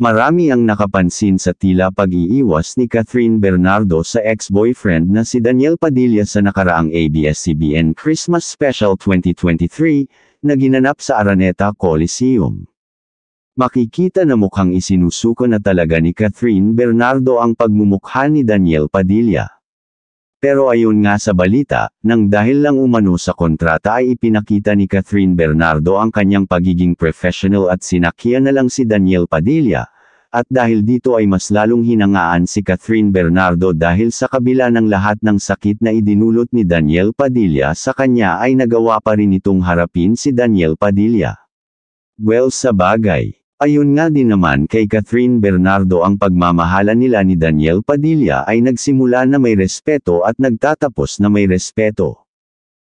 Marami ang nakapansin sa tila pag-iiwas ni Catherine Bernardo sa ex-boyfriend na si Daniel Padilla sa nakaraang ABS-CBN Christmas Special 2023, na ginanap sa Araneta Coliseum. Makikita na mukhang isinusuko na talaga ni Catherine Bernardo ang pagmumukha ni Daniel Padilla. Pero ayon nga sa balita, nang dahil lang umano sa kontrata ay ipinakita ni Catherine Bernardo ang kanyang pagiging professional at sinakyan na lang si Daniel Padilla. At dahil dito ay mas lalong hinangaan si Catherine Bernardo dahil sa kabila ng lahat ng sakit na idinulot ni Daniel Padilla sa kanya ay nagawa pa rin itong harapin si Daniel Padilla. Well, sa bagay, ayon nga din naman kay Catherine Bernardo, ang pagmamahalan nila ni Daniel Padilla ay nagsimula na may respeto at nagtatapos na may respeto.